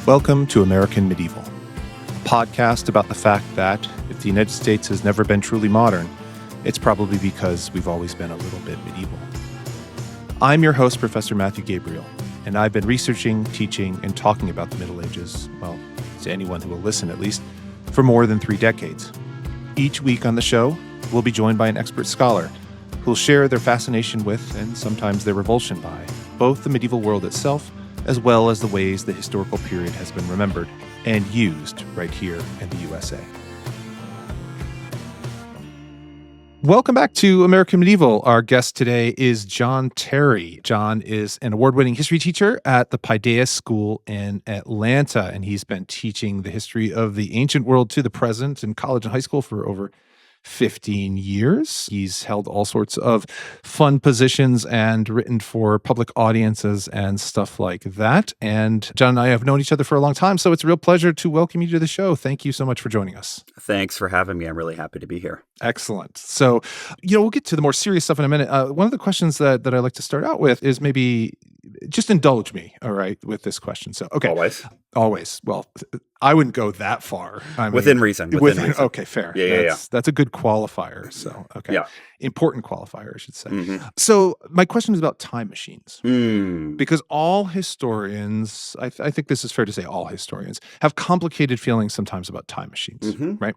Welcome to American Medieval, a podcast about the fact that if the United States has never been truly modern, it's probably because we've always been a little bit medieval. I'm your host, Professor Matthew Gabriel, and I've been researching, teaching, and talking about the Middle Ages, well, to anyone who will listen at least, for more than 3 decades. Each week on the show, we'll be joined by an expert scholar who'll share their fascination with, and sometimes their revulsion by, both the medieval world itself as well as the ways the historical period has been remembered and used right here in the USA. Welcome back to American Medieval. Our guest today is John Terry. John is an award-winning history teacher at the Paideia School in Atlanta, and he's been teaching the history of the ancient world to the present in college and high school for over 15 years. He's held all sorts of fun positions and written for public audiences and stuff like that. And John and I have known each other for a long time, so it's a real pleasure to welcome you to the show. Thank you so much for joining us. Thanks for having me. I'm really happy to be here. Excellent. So, we'll get to the more serious stuff in a minute. One of the questions that I like to start out with is maybe just indulge me, all right, with this question. So, okay. Always. Well, I wouldn't go that far. Within reason. Okay, fair. Yeah. That's a good qualifier. So, okay. Yeah. Important qualifier, I should say. Mm-hmm. So my question is about time machines. Mm. Because all historians, I think this is fair to say all historians, have complicated feelings sometimes about time machines, right?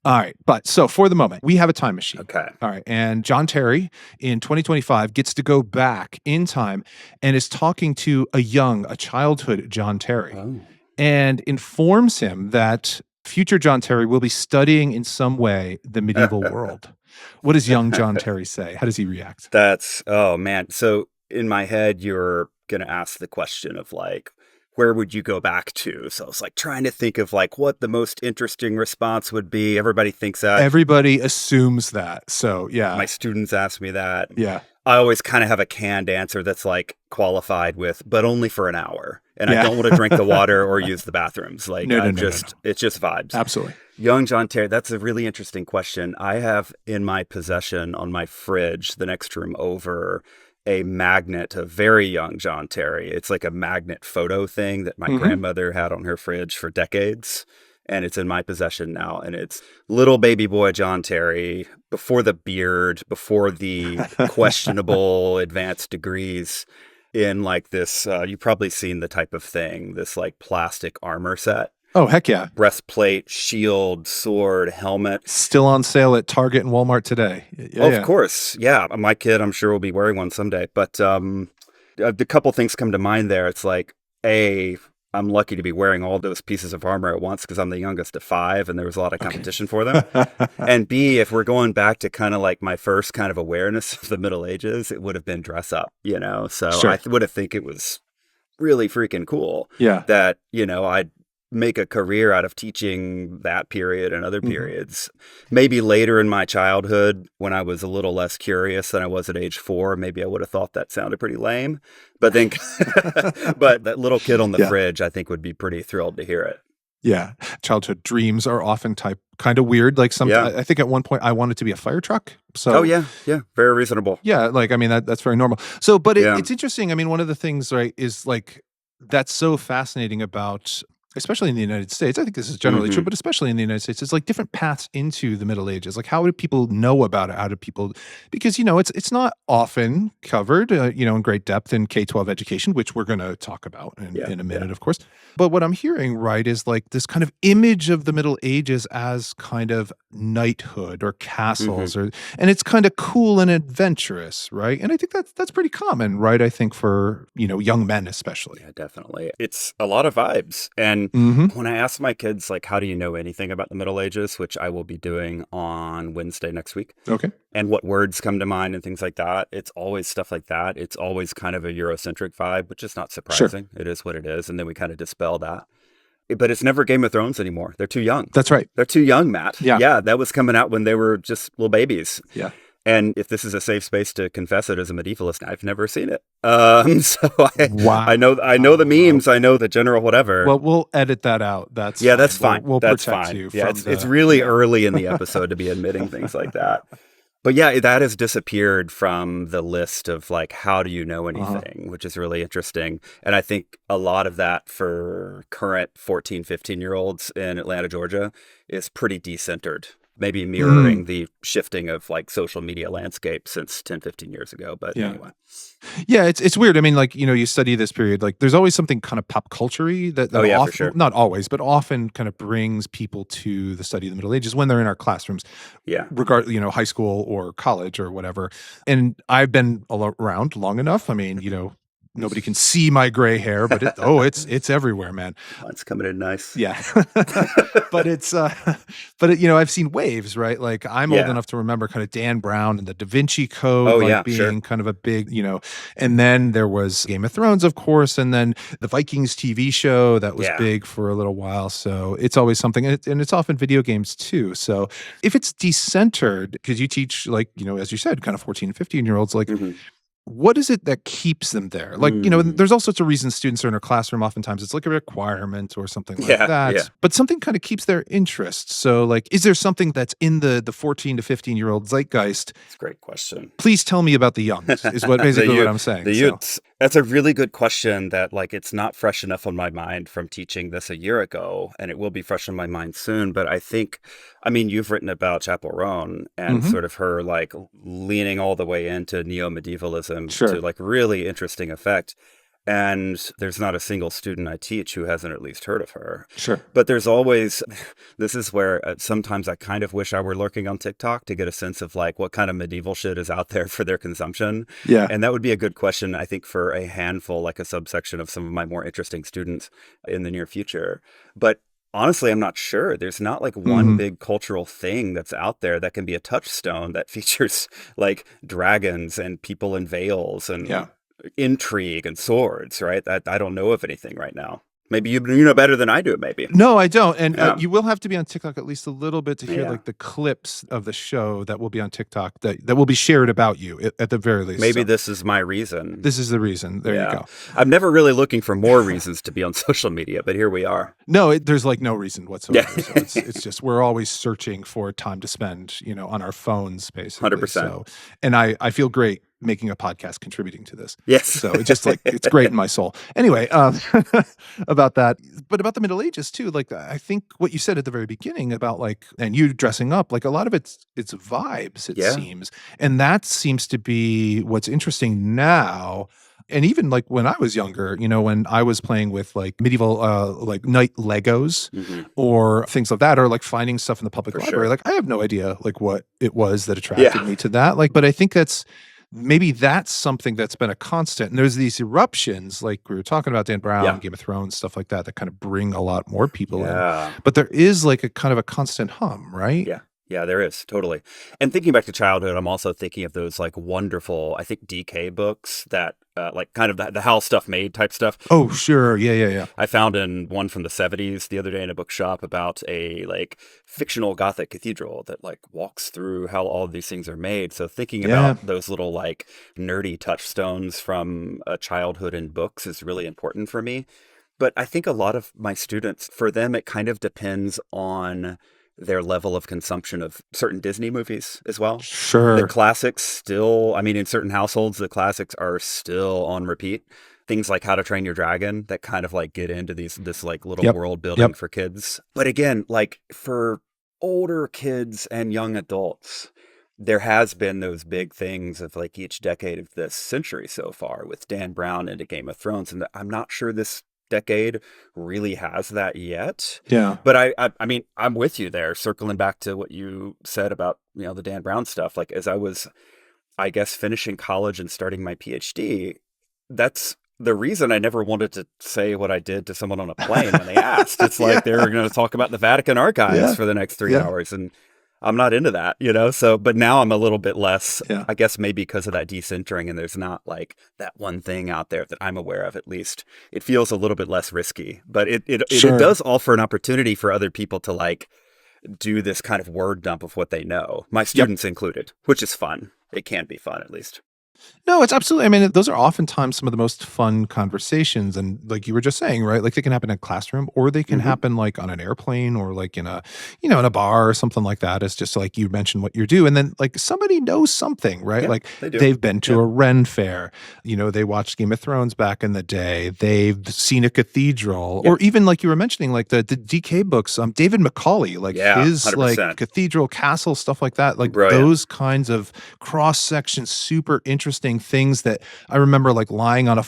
All right. But so for the moment, we have a time machine. Okay. All right. And John Terry in 2025 gets to go back in time and is talking to a childhood John Terry. Oh. And informs him that future John Terry will be studying in some way the medieval world. What does young John Terry say? How does he react? Oh man. So in my head, you're going to ask the question of where would you go back to? So I was trying to think of what the most interesting response would be. Everybody thinks that. Everybody assumes that. So yeah. My students ask me that. Yeah. I always kind of have a canned answer that's qualified with, but only for an hour. And I don't want to drink the water or use the bathrooms. No. It's just vibes. Absolutely. Young John Terry, that's a really interesting question. I have in my possession on my fridge, the next room over, a magnet of very young John Terry. It's like a magnet photo thing that my grandmother had on her fridge for decades. And it's in my possession now. And it's little baby boy John Terry, before the beard, before the questionable advanced degrees, in this, you've probably seen the type of thing, this plastic armor set. Oh, heck yeah. Breastplate, shield, sword, helmet. Still on sale at Target and Walmart today. Of course. Yeah. My kid, I'm sure, will be wearing one someday. But a couple things come to mind there. It's I'm lucky to be wearing all those pieces of armor at once because I'm the youngest of 5 and there was a lot of competition for them. And B, if we're going back to kind of my first kind of awareness of the Middle Ages, it would have been dress up, So Sure. I would have think it was really freaking cool that, I'd make a career out of teaching that period and other periods. Maybe later in my childhood, when I was a little less curious than I was at age 4, maybe I would have thought that sounded pretty lame. But then, but that little kid on the fridge, I think, would be pretty thrilled to hear it. Yeah. Childhood dreams are often kind of weird. I think at one point I wanted to be a fire truck. So, oh, yeah. Yeah. Very reasonable. Yeah. That's very normal. So, but it's interesting. One of the things, right, is that's so fascinating about, especially in the United States, I think this is generally true, but especially in the United States, it's different paths into the Middle Ages. How do people know about it? How do people, because, it's not often covered, in great depth in K12 education, which we're going to talk about in a minute, of course. But what I'm hearing, right, is this kind of image of the Middle Ages as kind of knighthood or castles, and it's kind of cool and adventurous, right? And I think that's pretty common, right? I think for, young men especially. Yeah, definitely. It's a lot of vibes. And when I ask my kids, how do you know anything about the Middle Ages, which I will be doing on Wednesday next week. Okay. And what words come to mind and things like that. It's always stuff like that. It's always kind of a Eurocentric vibe, which is not surprising. Sure. It is what it is. And then we kind of dispel that. But it's never Game of Thrones anymore. They're too young. That's right. They're too young, Matt. Yeah. That was coming out when they were just little babies. Yeah. And if this is a safe space to confess it as a medievalist, I've never seen it. I know the memes. I know the general whatever. Well, we'll edit that out. That's fine. We'll that's protect fine. you. Yeah, it's really early in the episode to be admitting things like that. But yeah, that has disappeared from the list of like, how do you know Uh-huh. anything, which is really interesting. And I think a lot of that for current 14, 15-year-olds in Atlanta, Georgia is pretty decentered, maybe Mm, mirroring the shifting of like social media landscape since 10, 15 years ago. But yeah. anyway, Yeah, it's weird. I mean, like, you study this period, like there's always something kind of pop culture-y that oh yeah, for often, sure. not always, but often kind of brings people to the study of the Middle Ages when they're in our classrooms, Yeah. high school or college or whatever. And I've been around long enough. I mean, nobody can see my gray hair, but it's everywhere, man. Mine's coming in nice. Yeah. But it's I've seen waves, right? Like I'm old Yeah. enough to remember kind of Dan Brown and the Da Vinci Code Oh like yeah, sure. being kind of a big, and then there was Game of Thrones, of course, and then the Vikings TV show that was Yeah. big for a little while. So it's always something, and it's often video games too. So if it's decentered, because you teach, like, as you said, kind of 14 and 15-year-olds, like, Hmm. what is it that keeps them there? Like, Mm. there's all sorts of reasons students are in a classroom. Oftentimes it's like a requirement or something like Yeah, yeah. that, but something kind of keeps their interest. So, like, is there something that's in the 14 to 15-year-old zeitgeist? It's a great question. Please tell me about the youngs, is what The basically what youth, I'm saying. the So, youths. That's a really good question that like it's not fresh enough on my mind from teaching this a year ago, and it will be fresh on my mind soon. But I mean, you've written about Chapel Roan and mhm, sort of her like leaning all the way into neo-medievalism to sure, like really interesting effect. And there's not a single student I teach who hasn't at least heard of her. sure. But there's always, this is where sometimes I kind of wish I were lurking on TikTok to get a sense of like what kind of medieval shit is out there for their consumption. Yeah. And that would be a good question, I think, for a handful, like a subsection of some of my more interesting students in the near future. But honestly, I'm not sure. There's not like one Mhm. big cultural thing that's out there that can be a touchstone that features like dragons and people in veils and Yeah. intrigue and swords, right? I don't know of anything right now. Maybe you know better than I do, maybe. No, I don't, and, Yeah. you will have to be on TikTok at least a little bit to hear, Yeah. like, the clips of the show that will be on TikTok that will be shared about you at the very least. Maybe So this is my reason. this is the reason. There you Yeah. go. I'm never really looking for more reasons to be on social media, but here we are. No, there's, like, no reason Yeah. whatsoever. So it's just we're always searching for time to spend, on our phones, basically. 100%. So, and I feel great making a podcast contributing to this. Yes. So it's just like it's great in my soul. Anyway, about that, but about the Middle Ages too. Like, I think what you said at the very beginning about, like, and you dressing up, like a lot of it's vibes, it Yeah. seems, and that seems to be what's interesting now. And even like when I was younger, when I was playing with like medieval, like knight Legos Hmm. or things like that, or like finding stuff in the public For library, sure. like I have no idea like what it was that attracted Yeah. me to that. Like, but I think maybe that's something that's been a constant. And there's these eruptions, like we were talking about Dan Brown, Yeah. Game of Thrones, stuff like that kind of bring a lot more people in. Yeah. But there is like a kind of a constant hum, right? Yeah. Yeah, there is totally. And thinking back to childhood, I'm also thinking of those like wonderful, I think DK books that like kind of the how stuff made type stuff. Oh, sure. Yeah, yeah, yeah. I found in one from the 70s the other day in a bookshop about a like fictional Gothic cathedral that like walks through how all of these things are made. So thinking Yeah. about those little like nerdy touchstones from a childhood in books is really important for me. But I think a lot of my students, for them, it kind of depends on their level of consumption of certain Disney movies as well. The Sure. classics still, I mean, in certain households, the classics are still on repeat. Things like How to Train Your Dragon that kind of like get into this like little Yep. world building Yep. for kids. But again, like for older kids and young adults, there has been those big things of like each decade of this century so far with Dan Brown into Game of Thrones. And I'm not sure this decade really has that yet. Yeah. But I mean, I'm with you there, circling back to what you said about, the Dan Brown stuff. Like as I was, I guess, finishing college and starting my PhD, that's the reason I never wanted to say what I did to someone on a plane when they asked. It's like they were going to talk about the Vatican archives Yeah. for the next 3 Yeah. hours. And I'm not into that, So, but now I'm a little bit less, Yeah. I guess maybe because of that decentering and there's not like that one thing out there that I'm aware of, at least. It feels a little bit less risky, but it Sure. does offer an opportunity for other people to like do this kind of word dump of what they know, my students included, which is fun. It can be fun, at least. No, it's absolutely, I mean, those are oftentimes some of the most fun conversations, and like you were just saying, right? Like, they can happen in a classroom, or they can Hmm. happen, like, on an airplane, or, like, in a in a bar or something like that. It's just like you mentioned what you do, and then, like, somebody knows something, right? Yeah, Like, they do. they've been to Yeah, a Ren fair, they watched Game of Thrones back in the day, they've seen a cathedral, yeah, or even, like you were mentioning, like, the DK books, David Macaulay, like, yeah, his, like, 100%. cathedral, castle, stuff like that, like, Brilliant. those kinds of cross-section, super interesting things that I remember, like, lying on on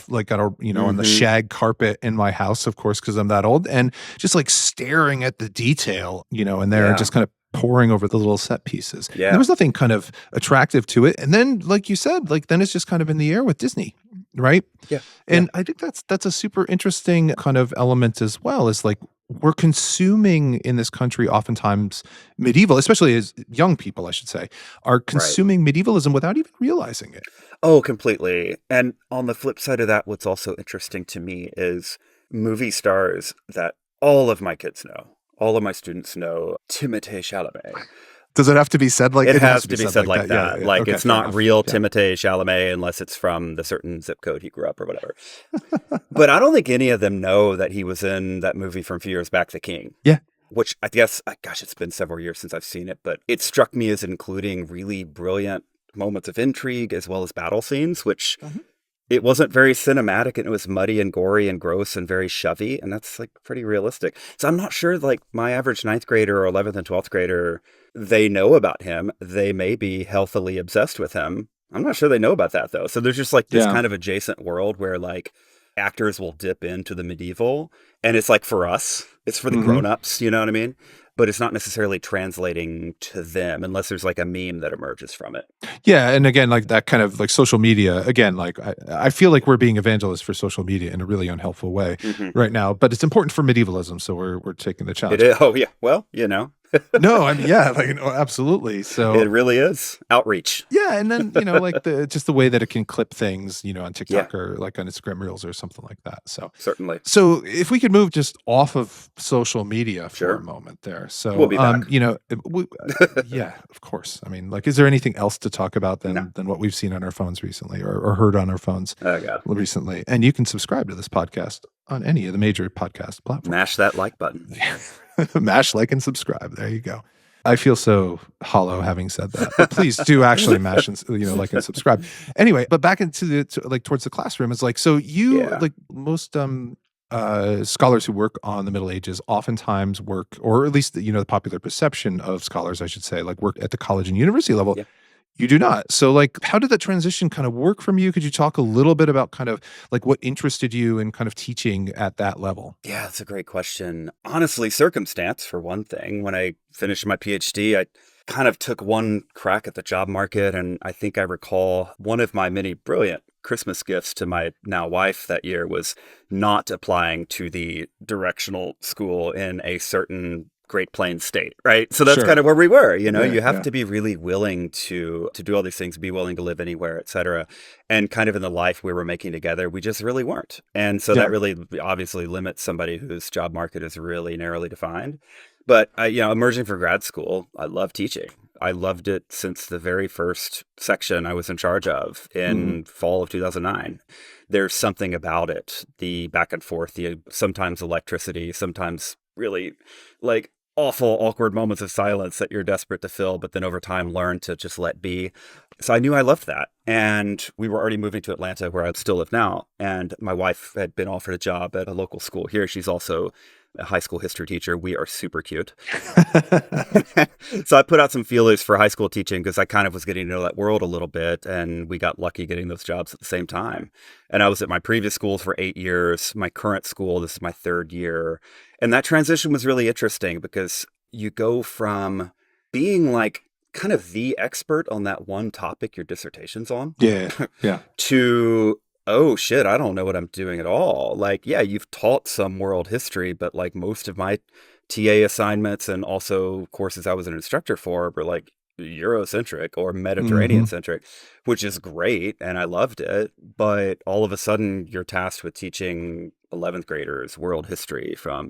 the Hmm. shag carpet in my house, of course, because 'cause I'm that old, and just, like, staring at the detail, in there, and Yeah, just kind of poring over the little set pieces. And there yeah, was nothing kind of attractive to it, and then, like you said, like, then it's just kind of in the air with Disney, right? yeah, yeah. And I think that's a super interesting kind of element as well, is, like, we're consuming in this country oftentimes medieval, especially as young people, I should say, are Right. consuming medievalism without even realizing it. Oh, completely. And on the flip side of that, what's also interesting to me is movie stars that all of my kids know, all of my students know Timothée Chalamet. Does it have to be said like It it has has to be to be said said like like that? Yeah, yeah, that. yeah. Like Okay, it's fair not enough. real Yeah. Timothée Chalamet unless it's from the certain zip code he grew up or whatever. But I don't think any of them know that he was in that movie from a few years back, The King, Yeah. which I guess, gosh, it's been several years since I've seen it, but it struck me as including really brilliant moments of intrigue as well as battle scenes, which Mhm. it wasn't very cinematic and it was muddy and gory and gross and very shovey. And that's like pretty realistic. So I'm not sure like my average ninth grader or 11th and 12th grader, they know about him. They may be healthily obsessed with him. I'm not sure they know about that though. So there's just like this Yeah. kind of adjacent world where like actors will dip into the medieval and it's like for us, it's for the Mhm. grown-ups, you know what I mean? But it's not necessarily translating to them unless there's like a meme that emerges from it. Yeah, and again, like, that kind of, like, social media, again, like, I feel like we're being evangelists for social media in a really unhelpful way Hmm. right now, but it's important for medievalism, so we're taking the It challenge. is. Oh yeah. Well, you know. No, I mean, yeah, like, no, absolutely. It So, really is outreach. yeah, and then, like, the way that it can clip things, on Yeah, TikTok or, like, on Instagram Reels or something like that. So certainly. so if we could move just off of social media for a Sure. moment there. We'll So, be back. yeah, of course. I mean, like, is there anything else to talk about No. than what we've seen on our phones recently, or heard on our phones Oh, God. recently? And you can subscribe to this podcast on any of the major podcast platforms. Mash that like button. Mash, like, and subscribe. There you go. I feel so hollow having said that, but please do actually mash and like and subscribe. Anyway, but back into like towards the classroom is like, so you, Yeah. like, most scholars who work on the Middle Ages oftentimes work, or at least the popular perception of scholars, I should say, like, work at the college and university level. Yeah. You do not. So, like, how did that transition kind of work from you? Could you talk a little bit about kind of like what interested you in kind of teaching at that level? Yeah, that's a great question. Honestly, circumstance for one thing. When I finished my PhD, I kind of took one crack at the job market. And I think I recall one of my many brilliant Christmas gifts to my now wife that year was not applying to the directional school in a certain Great Plains state, right? So that's Sure. kind of where we were. Yeah. You have Yeah. to be really willing to do all these things, be willing to live anywhere, et cetera. And kind of in the life we were making together, we just really weren't. And so Yeah. that really obviously limits somebody whose job market is really narrowly defined. But emerging from grad school, I love teaching. I loved it since the very first section I was in charge of Mhm. in fall of 2009. There's something about it, the back and forth, the sometimes electricity, sometimes really like awful, awkward moments of silence that you're desperate to fill, but then over time learn to just let be. So I knew I loved that. And we were already moving to Atlanta, where I still live now. And my wife had been offered a job at a local school here. She's also a high school history teacher. We are super cute. So I put out some feelers for high school teaching because I kind of was getting to know that world a little bit. And we got lucky getting those jobs at the same time. And I was at my previous school for 8 years. My current school, this is my third year. And that transition was really interesting because you go from being like kind of the expert on that one topic your dissertation's on Yeah. Yeah. to, oh shit, I don't know what I'm doing at all. Like, yeah, you've taught some world history, but like most of my TA assignments and also courses I was an instructor for were like Eurocentric or Mediterranean Mhm. centric, which is great. And I loved it. But all of a sudden, you're tasked with teaching 11th graders world history from,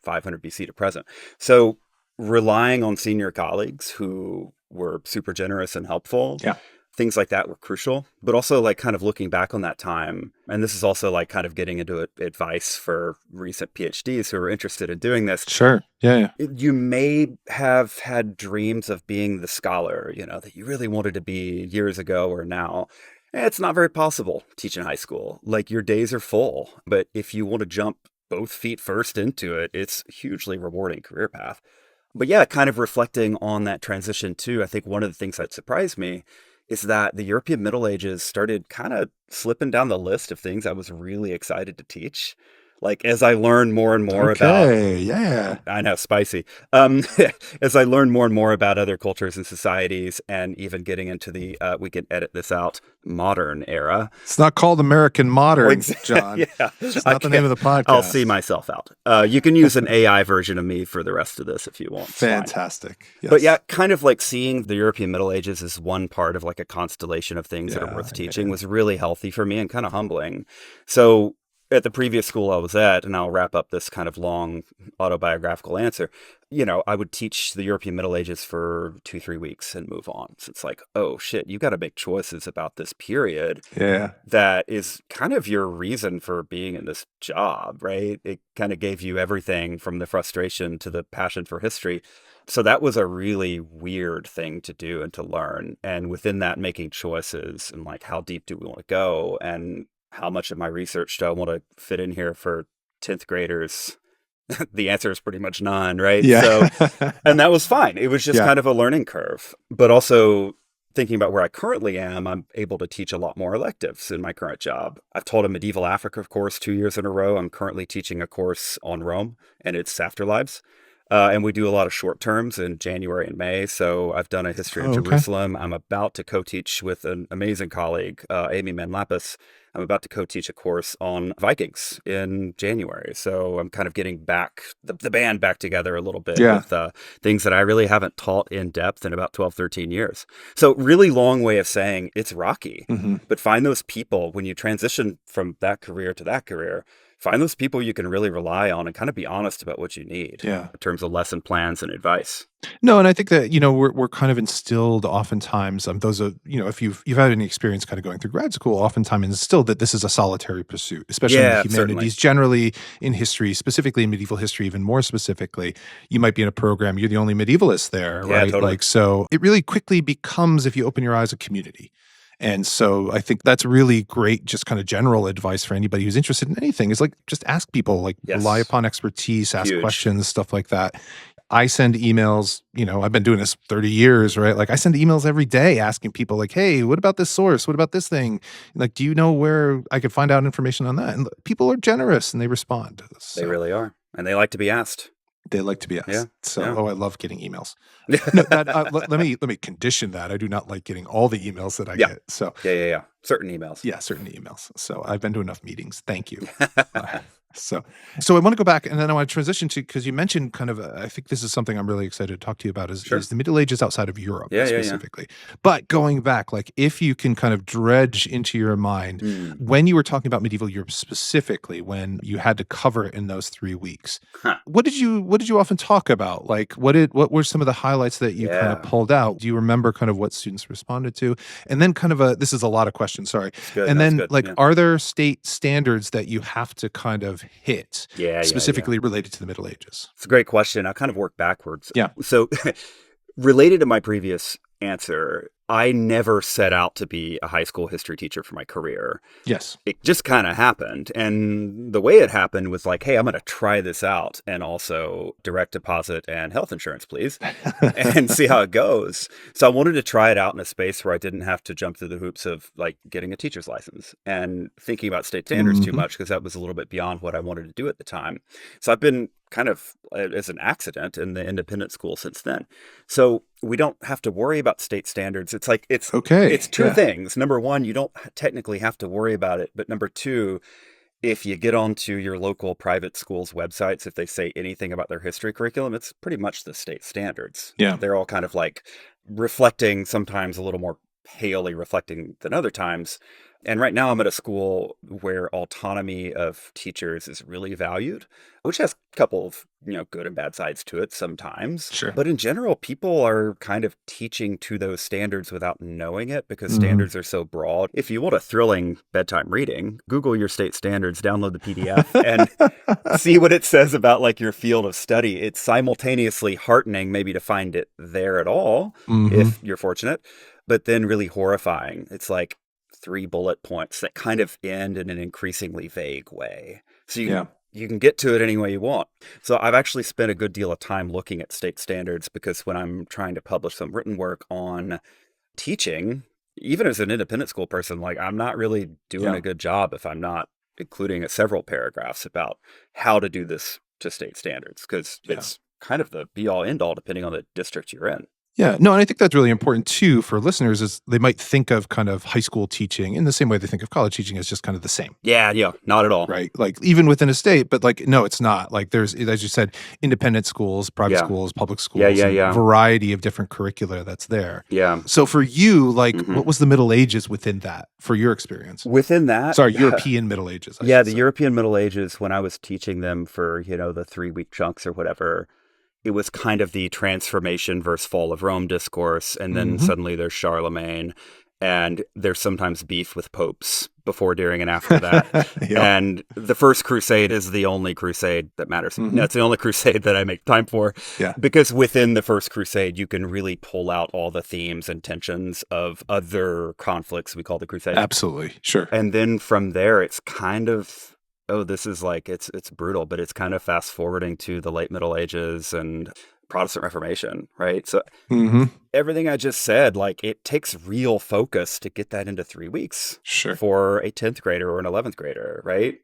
500 BC to present. So relying on senior colleagues who were super generous and helpful Yeah. things like that were crucial, but also like kind of looking back on that time. And this is also like kind of getting into advice for recent PhDs who are interested in doing this. Sure. Yeah. You may have had dreams of being the scholar, that you really wanted to be years ago or now. It's not very possible teaching high school. Like your days are full, but if you want to jump both feet first into it, it's a hugely rewarding career path. But yeah, kind of reflecting on that transition too, I think one of the things that surprised me is that the European Middle Ages started kind of slipping down the list of things I was really excited to teach. Like as I learned more and more about, yeah. I know, spicy. As I learned more and more about other cultures and societies, and even getting into the, we can edit this out, modern era. It's not called American Modern, John. Yeah. It's not the name of the podcast. I'll see myself out. You can use an AI version of me for the rest of this if you want. Fantastic. Yes. But yeah, kind of like seeing the European Middle Ages as one part of like a constellation of things that are worth teaching was really healthy for me and kind of humbling. So at the previous school I was at, and I'll wrap up this kind of long autobiographical answer, I would teach the European Middle Ages for 2-3 weeks and move on. So it's like, oh shit, you got to make choices about this period. Yeah. That is kind of your reason for being in this job, right? It kind of gave you everything from the frustration to the passion for history. So that was a really weird thing to do and to learn. And within that, making choices and like, how deep do we want to go? And how much of my research do I want to fit in here for 10th graders? The answer is pretty much none, right? Yeah. So, and that was fine. It was just kind of a learning curve. But also thinking about where I currently am, I'm able to teach a lot more electives in my current job. I've taught a medieval Africa course 2 years in a row. I'm currently teaching a course on Rome and its afterlives. And we do a lot of short terms in January and May. So I've done a history of Jerusalem. I'm about to co-teach with an amazing colleague, Amy Manlapis. I'm about to co-teach a course on Vikings in January. So I'm kind of getting back the band back together a little bit with things that I really haven't taught in depth in about 12, 13 years. So really long way of saying it's rocky, but find those people when you transition from that career to that career. Find those people you can really rely on and kind of be honest about what you need in terms of lesson plans and advice. No, and I think that, we're kind of instilled oftentimes, those are, if you've had any experience kind of going through grad school, oftentimes instilled that this is a solitary pursuit, especially in the humanities, generally in history, specifically in medieval history, even more specifically. You might be in a program, you're the only medievalist there, right? Totally. Like, so it really quickly becomes, if you open your eyes, a community. And so I think that's really great, just kind of general advice for anybody who's interested in anything is like, just ask people, like rely upon expertise, ask questions, stuff like that. I send emails, I've been doing this 30 years, right? Like I send emails every day asking people like, hey, what about this source? What about this thing? Like, do you know where I could find out information on that? And people are generous and they respond. So, they really are. And they like to be asked. They like to be asked. Yeah. So, I love getting emails. No, let me condition that. I do not like getting all the emails that I get. So yeah. Certain emails. Yeah, certain emails. So I've been to enough meetings. Thank you. So I want to go back and then I want to transition to, because you mentioned kind of, I think this is something I'm really excited to talk to you about is the Middle Ages outside of Europe specifically. But going back, like if you can kind of dredge into your mind when you were talking about medieval Europe specifically, when you had to cover it in those 3 weeks, what did you often talk about? Like what were some of the highlights that you kind of pulled out? Do you remember kind of what students responded to? And then kind of this is a lot of questions, sorry. And then are there state standards that you have to kind of hit specifically related to the Middle Ages? It's a great question. I kind of work backwards. Yeah. So related to my previous answer, I never set out to be a high school history teacher for my career. Yes. It just kind of happened. And the way it happened was like, hey, I'm going to try this out and also direct deposit and health insurance, please, and see how it goes. So I wanted to try it out in a space where I didn't have to jump through the hoops of like getting a teacher's license and thinking about state standards too much, because that was a little bit beyond what I wanted to do at the time. So I've been kind of as an accident in the independent school since then. So we don't have to worry about state standards. It's like, it's two things. Number one, you don't technically have to worry about it. But number two, if you get onto your local private school's websites, if they say anything about their history curriculum, it's pretty much the state standards. Yeah. They're all kind of like reflecting sometimes a little more palely reflecting than other times. And right now I'm at a school where autonomy of teachers is really valued, which has a couple of, good and bad sides to it sometimes. Sure. But in general, people are kind of teaching to those standards without knowing it because Mm-hmm. standards are so broad. If you want a thrilling bedtime reading, Google your state standards, download the PDF, and see what it says about like your field of study. It's simultaneously heartening maybe to find it there at all, Mm-hmm. if you're fortunate, but then really horrifying. It's like 3 bullet points that kind of end in an increasingly vague way. So you can get to it any way you want. So I've actually spent a good deal of time looking at state standards because when I'm trying to publish some written work on teaching, even as an independent school person, like I'm not really doing a good job if I'm not including several paragraphs about how to do this to state standards, because it's kind of the be all end all depending on the district you're in. Yeah, no, and I think that's really important too for listeners is they might think of kind of high school teaching in the same way they think of college teaching as just kind of the same. Yeah, not at all. Right? Like even within a state, but like, no, it's not. Like there's, as you said, independent schools, private schools, public schools, variety of different curricula that's there. Yeah. So for you, like what was the Middle Ages within that for your experience? Within that? Sorry, European Middle Ages. The European Middle Ages, when I was teaching them for, the 3-week chunks or whatever, it was kind of the transformation versus fall of Rome discourse. And then suddenly there's Charlemagne, and there's sometimes beef with popes before, during, and after that. And the First Crusade is the only crusade that matters. It's the only crusade that I make time for. Because within the First Crusade, you can really pull out all the themes and tensions of other conflicts we call the Crusade. Absolutely. Sure. And then from there, it's kind of, this is like, it's brutal, but it's kind of fast forwarding to the late Middle Ages and Protestant Reformation, right? So everything I just said, like it takes real focus to get that into 3 weeks for a 10th grader or an 11th grader, right?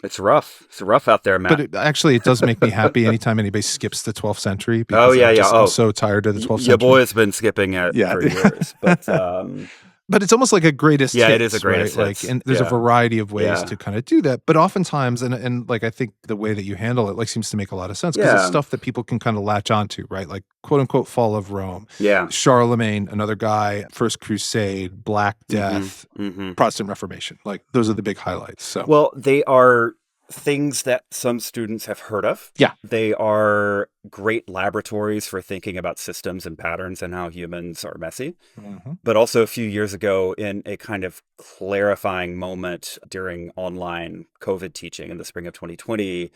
It's rough. It's rough out there, Matt. But it does make me happy anytime anybody skips the 12th century. Because I'm so tired of the 12th century. Your boy has been skipping it for years. But it's almost like a greatest hits, it is a greatest hits. Like, and there's a variety of ways to kind of do that. But oftentimes, and like I think the way that you handle it like seems to make a lot of sense because it's stuff that people can kind of latch onto, right? Like quote unquote fall of Rome. Charlemagne, another guy, First Crusade, Black Death, Protestant Reformation. Like those are the big highlights. So well, they are things that some students have heard of. They are great laboratories for thinking about systems and patterns and how humans are messy. But also a few years ago, in a kind of clarifying moment during online COVID teaching in the spring of 2020,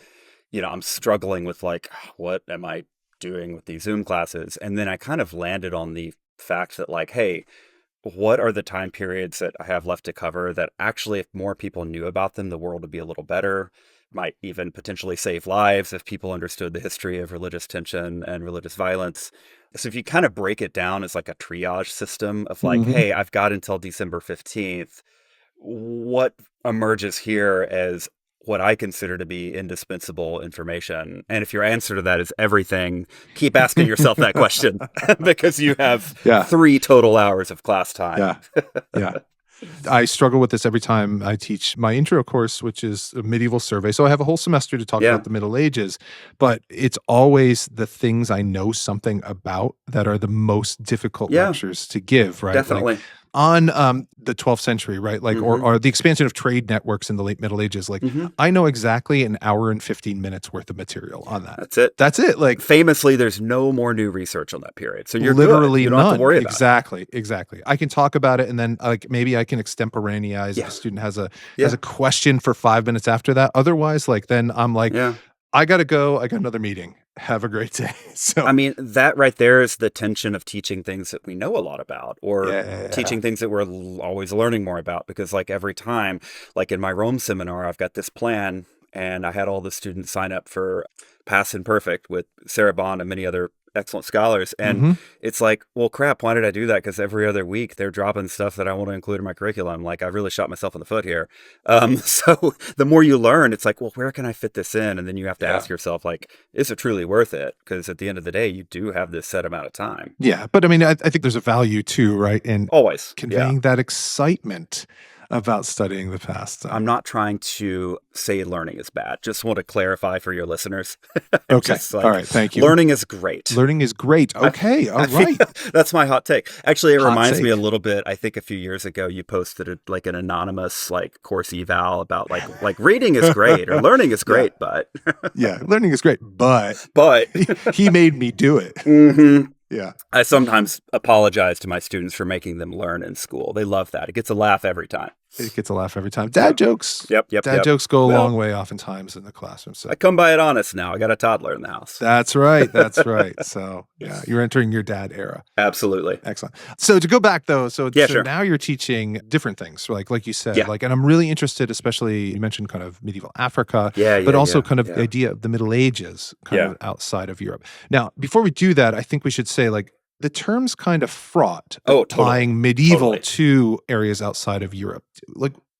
I'm struggling with like, what am I doing with these Zoom classes? And then I kind of landed on the fact that like, hey, what are the time periods that I have left to cover that actually, if more people knew about them, the world would be a little better, might even potentially save lives if people understood the history of religious tension and religious violence. So if you kind of break it down as like a triage system of like, hey, I've got until December 15th, what emerges here as what I consider to be indispensable information? And if your answer to that is everything, keep asking yourself that question because you have 3 total hours of class time. I struggle with this every time I teach my intro course, which is a medieval survey. So I have a whole semester to talk about the Middle Ages, but it's always the things I know something about that are the most difficult lectures to give, right? Definitely. Like, on the 12th century, right? Like, or the expansion of trade networks in the late Middle Ages. Like, I know exactly an hour and 15 minutes worth of material on that. That's it. Like, famously, there's no more new research on that period. So you're literally good. You don't none. have to worry about it. Exactly. I can talk about it and then like maybe I can extemporaneous if a student has a question for 5 minutes after that. Otherwise, like then I'm like, I got to go. I got another meeting. Have a great day. So I mean, that right there is the tension of teaching things that we know a lot about or teaching things that we're always learning more about. Because like every time, like in my Rome seminar, I've got this plan and I had all the students sign up for Pass and Perfect with Sarah Bond and many other excellent scholars. And it's like, well, crap, why did I do that? Because every other week they're dropping stuff that I want to include in my curriculum. Like I really shot myself in the foot here. So the more you learn, it's like, well, where can I fit this in? And then you have to ask yourself, like, is it truly worth it? Because at the end of the day, you do have this set amount of time. Yeah. But I mean, I think there's a value too, right? In always conveying that excitement about studying the past. I'm not trying to say learning is bad. Just want to clarify for your listeners. Okay. All right. Thank you. Learning is great. Learning is great. Okay. All right. That's my hot take. Actually, it reminds me take. a little bit. I think a few years ago, you posted an anonymous course eval about like reading is great or learning is great, but yeah, learning is great, but he made me do it. Mm-hmm. Yeah. I sometimes apologize to my students for making them learn in school. They love that. It gets a laugh every time. It gets a laugh every time. Dad jokes. Yep. Dad jokes go a long way oftentimes in the classroom. So I come by it honest now. I got a toddler in the house. That's right. That's right. So yeah, you're entering your dad era. Absolutely. Excellent. So to go back though, so sure. Now you're teaching different things, like you said, and I'm really interested, especially you mentioned kind of medieval Africa, but also kind of the idea of the Middle Ages kind of outside of Europe. Now, before we do that, I think we should say the term's kind of fraught applying medieval to areas outside of Europe.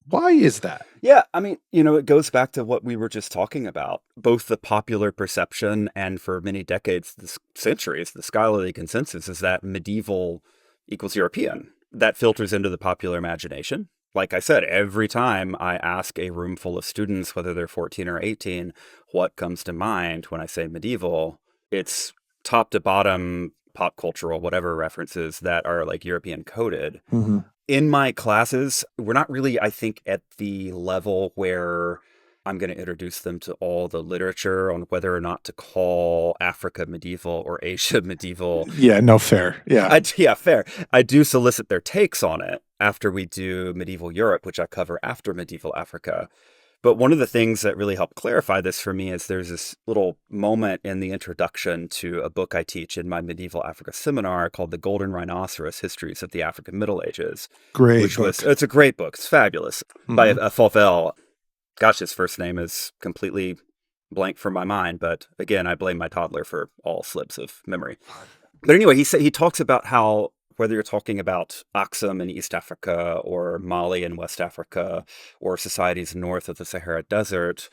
Why is that? Yeah, I mean, it goes back to what we were just talking about. Both the popular perception and for many decades, centuries, the scholarly consensus is that medieval equals European. That filters into the popular imagination. Like I said, every time I ask a room full of students, whether they're 14 or 18, what comes to mind when I say medieval, it's top to bottom pop cultural, whatever references that are European coded. Mm-hmm. In my classes, we're not really, I think, at the level where I'm going to introduce them to all the literature on whether or not to call Africa medieval or Asia medieval. Yeah, no, fair. Yeah. Fair. I do solicit their takes on it after we do medieval Europe, which I cover after medieval Africa. But one of the things that really helped clarify this for me is there's this little moment in the introduction to a book I teach in my medieval Africa seminar called The Golden Rhinoceros: Histories of the African Middle Ages. Great book. It's a great book. It's fabulous. By Fauvel. Gosh, his first name is completely blank from my mind, but again, I blame my toddler for all slips of memory. But anyway, he talks about how whether you're talking about Aksum in East Africa or Mali in West Africa or societies north of the Sahara Desert,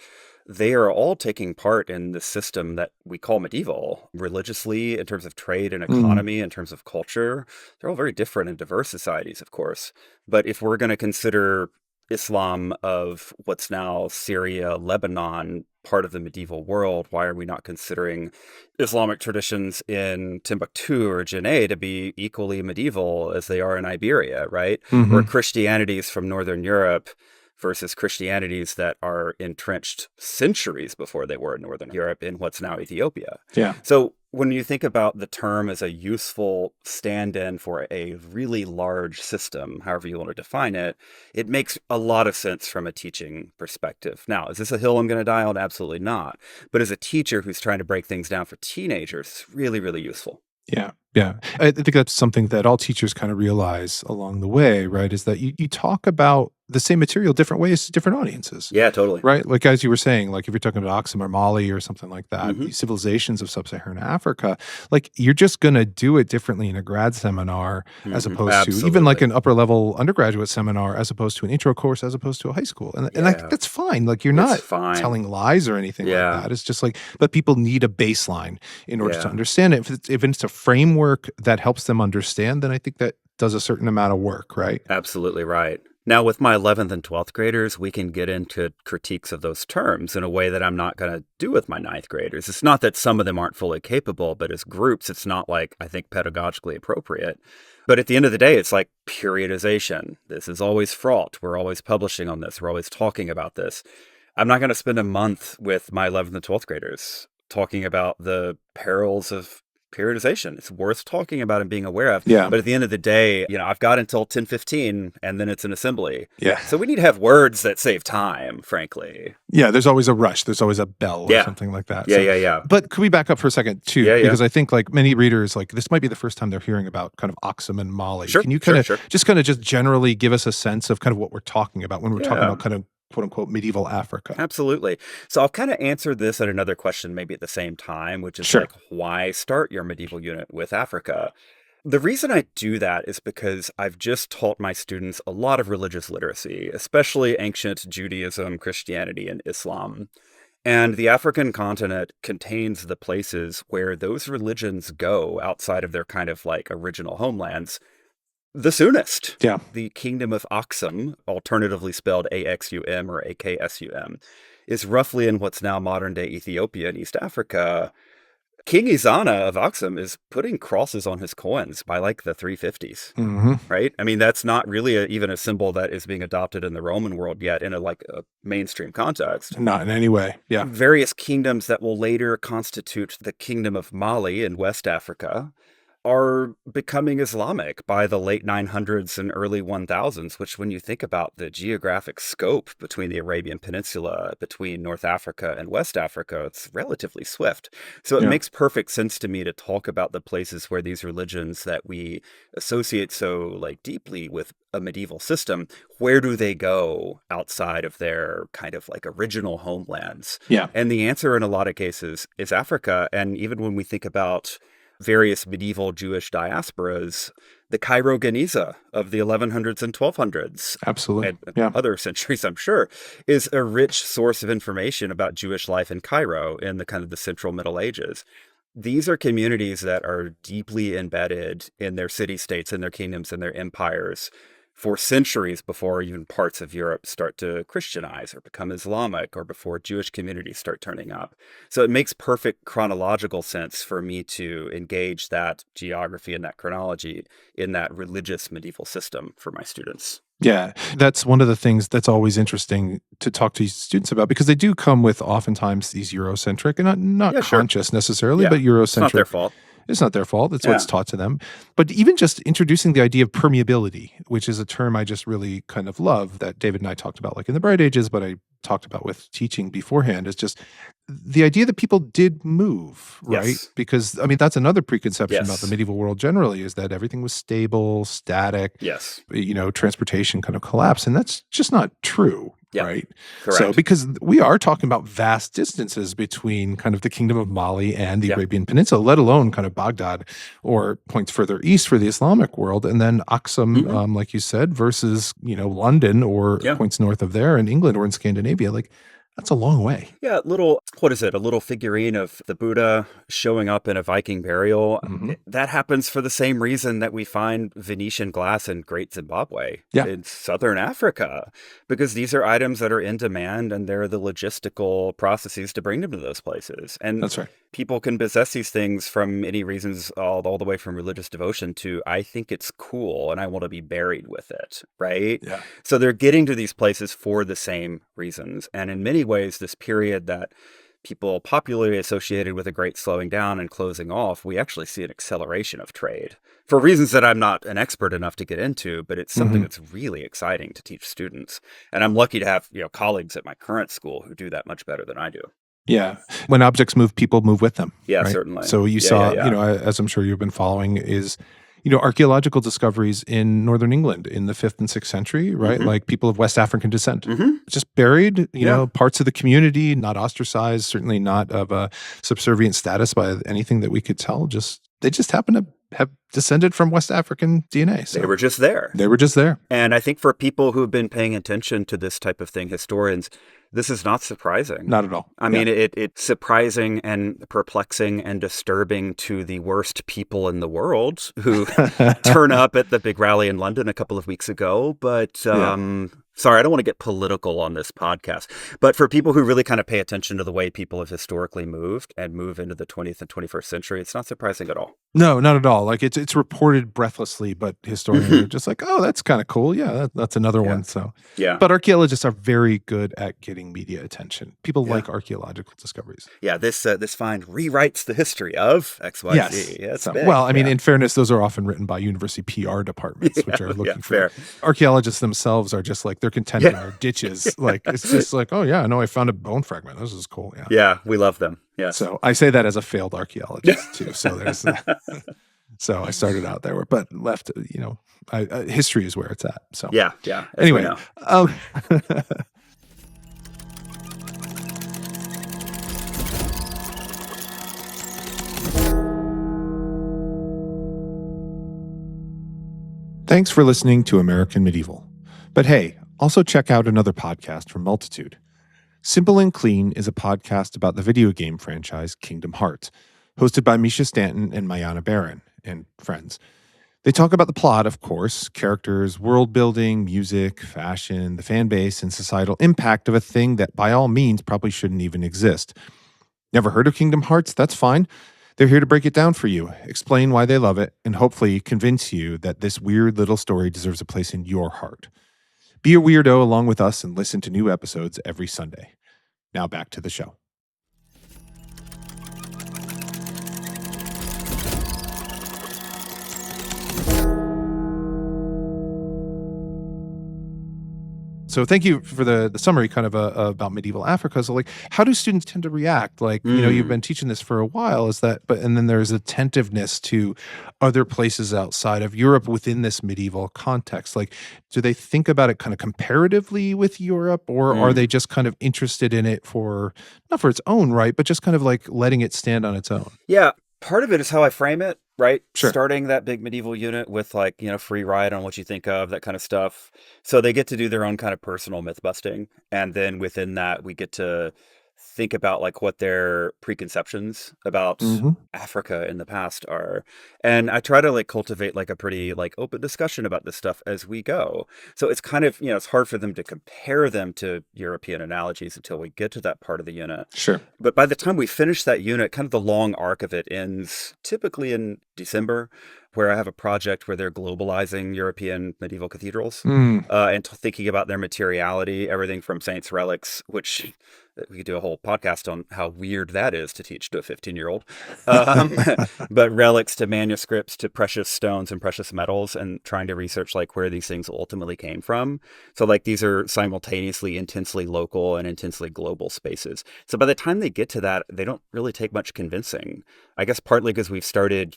they are all taking part in the system that we call medieval, religiously, in terms of trade and economy, in terms of culture. They're all very different and diverse societies, of course. But if we're going to consider Islam of what's now Syria, Lebanon, part of the medieval world, why are we not considering Islamic traditions in Timbuktu or Janneh to be equally medieval as they are in Iberia, right? Mm-hmm. Or Christianities from Northern Europe versus Christianities that are entrenched centuries before they were in Northern Europe in what's now Ethiopia. Yeah. So when you think about the term as a useful stand-in for a really large system, however you want to define it, it makes a lot of sense from a teaching perspective. Now, is this a hill I'm going to die on? Absolutely not. But as a teacher who's trying to break things down for teenagers, it's really, really useful. Yeah. Yeah. I think that's something that all teachers kind of realize along the way, right? Is that you talk about the same material different ways to different audiences. Yeah, totally. Right? Like as you were saying, if you're talking about Aksum or Mali or something like that, these civilizations of sub-Saharan Africa, you're just going to do it differently in a grad seminar as opposed to even an upper level undergraduate seminar as opposed to an intro course as opposed to a high school. And I think that's fine. You're not telling lies or anything like that. It's just but people need a baseline in order to understand it. If it's a framework that helps them understand, then I think that does a certain amount of work, right? Absolutely right. Now, with my 11th and 12th graders, we can get into critiques of those terms in a way that I'm not going to do with my 9th graders. It's not that some of them aren't fully capable, but as groups, it's not I think, pedagogically appropriate. But at the end of the day, it's periodization. This is always fraught. We're always publishing on this. We're always talking about this. I'm not going to spend a month with my 11th and 12th graders talking about the perils of periodization. It's worth talking about and being aware of. Yeah. But at the end of the day, I've got until 10:15 and then it's an assembly. Yeah. So we need to have words that save time, frankly. Yeah, there's always a rush. There's always a bell or something like that. Yeah. But could we back up for a second too? Because I think many readers, this might be the first time they're hearing about kind of Aksum and Mali. Sure, Can you just generally give us a sense of kind of what we're talking about when we're talking about kind of quote unquote medieval Africa? Absolutely. So I'll kind of answer this and another question maybe at the same time, which is why start your medieval unit with Africa? The reason I do that is because I've just taught my students a lot of religious literacy, especially ancient Judaism, Christianity, and Islam. And the African continent contains the places where those religions go outside of their kind of original homelands. The soonest. Yeah. The Kingdom of Aksum, alternatively spelled Axum or Aksum, is roughly in what's now modern-day Ethiopia and East Africa. King Izana of Aksum is putting crosses on his coins by like the 350s, right? I mean, that's not really even a symbol that is being adopted in the Roman world yet in a mainstream context. Not in any way, yeah. Various kingdoms that will later constitute the Kingdom of Mali in West Africa are becoming Islamic by the late 900s and early 1000s, which when you think about the geographic scope between the Arabian Peninsula, between North Africa and West Africa, it's relatively swift. So it makes perfect sense to me to talk about the places where these religions that we associate so deeply with a medieval system, where do they go outside of their kind of original homelands? Yeah. And the answer in a lot of cases is Africa. And even when we think about various medieval Jewish diasporas, the Cairo Geniza of the 1100s and 1200s, absolutely, and other centuries, I'm sure, is a rich source of information about Jewish life in Cairo in the kind of the Central Middle Ages. These are communities that are deeply embedded in their city-states and their kingdoms and their empires for centuries before even parts of Europe start to Christianize or become Islamic, or before Jewish communities start turning up. So it makes perfect chronological sense for me to engage that geography and that chronology in that religious medieval system for my students. Yeah, that's one of the things that's always interesting to talk to students about, because they do come with oftentimes these Eurocentric, and not conscious necessarily, but Eurocentric. It's not their fault. It's not their fault. It's what's taught to them. But even just introducing the idea of permeability, which is a term I just really kind of love, that David and I talked about in the Bright Ages, but I talked about with teaching beforehand, is just the idea that people did move, right? Yes. Because, I mean, that's another preconception about the medieval world generally, is that everything was stable, static, transportation kind of collapsed. And that's just not true. Yep. Right. Correct. So, because we are talking about vast distances between kind of the Kingdom of Mali and the Arabian Peninsula, let alone kind of Baghdad or points further east for the Islamic world. And then Aksum, like you said, versus, London or points north of there in England or in Scandinavia. That's a long way. Yeah, a little figurine of the Buddha showing up in a Viking burial. That happens for the same reason that we find Venetian glass in Great Zimbabwe in southern Africa, because these are items that are in demand, and they're the logistical processes to bring them to those places. And that's right. People can possess these things from many reasons, all the way from religious devotion to, I think it's cool and I want to be buried with it, right? Yeah. So they're getting to these places for the same reasons. And in many ways, this period that people popularly associated with a great slowing down and closing off, we actually see an acceleration of trade for reasons that I'm not an expert enough to get into, but it's something that's really exciting to teach students. And I'm lucky to have, colleagues at my current school who do that much better than I do. Yeah. When objects move, people move with them. Yeah, right? certainly. So you saw, as I'm sure you've been following, is, archaeological discoveries in Northern England in the 5th and 6th century, right? Like people of West African descent, just buried, parts of the community, not ostracized, certainly not of a subservient status by anything that we could tell. They just happen to have descended from West African DNA. So they were just there. They were just there. And I think for people who have been paying attention to this type of thing, historians, this is not surprising. Not at all. I mean, it's surprising and perplexing and disturbing to the worst people in the world who turn up at the big rally in London a couple of weeks ago. But sorry, I don't want to get political on this podcast. But for people who really kind of pay attention to the way people have historically moved and move into the 20th and 21st century, it's not surprising at all. No, not at all. It's reported breathlessly, but historians are just oh, that's kind of cool. Yeah, that's another one. So but archaeologists are very good at getting media attention. People like archaeological discoveries. Yeah, this find rewrites the history of XYZ. Yes. Yeah, it's so, big. well, I mean, in fairness, those are often written by university PR departments, which are looking for. Fair. Archaeologists themselves are just they're content in their ditches. It's just oh yeah, no, I found a bone fragment. This is cool. Yeah. Yeah, we love them. Yes. So I say that as a failed archaeologist too. So there's so I started out there, but left. History is where it's at. So yeah. Anyway. Thanks for listening to American Medieval. But hey, also check out another podcast from Multitude. Simple and Clean is a podcast about the video game franchise Kingdom Hearts, hosted by Misha Stanton and Mayana Baron and friends. They talk about the plot, of course, characters, world building, music, fashion, the fan base, and societal impact of a thing that by all means probably shouldn't even exist. Never heard of Kingdom Hearts? That's fine. They're here to break it down for you, explain why they love it, and hopefully convince you that this weird little story deserves a place in your heart. Be a weirdo along with us and listen to new episodes every Sunday. Now back to the show. So thank you for the summary kind of about medieval Africa. So like, how do students tend to react? Like, you've been teaching this for a while. And then there's attentiveness to other places outside of Europe within this medieval context. Like, do they think about it kind of comparatively with Europe, or are they just kind of interested in it for, not for its own right, but just kind of like letting it stand on its own? Yeah. Part of it is how I frame it, right? Sure. Starting that big medieval unit with like, free ride on what you think of, that kind of stuff. So they get to do their own kind of personal myth busting. And then within that, we get to think about like what their preconceptions about Africa in the past are. And I try to like cultivate like a pretty like open discussion about this stuff as we go. So it's kind of, it's hard for them to compare them to European analogies until we get to that part of the unit. Sure. But by the time we finish that unit, kind of the long arc of it ends typically in December, where I have a project where they're globalizing European medieval cathedrals and thinking about their materiality, everything from saints' relics, which we could do a whole podcast on how weird that is to teach to a 15-year-old, but relics to manuscripts to precious stones and precious metals, and trying to research like where these things ultimately came from. So like these are simultaneously intensely local and intensely global spaces. So by the time they get to that, they don't really take much convincing. I guess partly because we've centered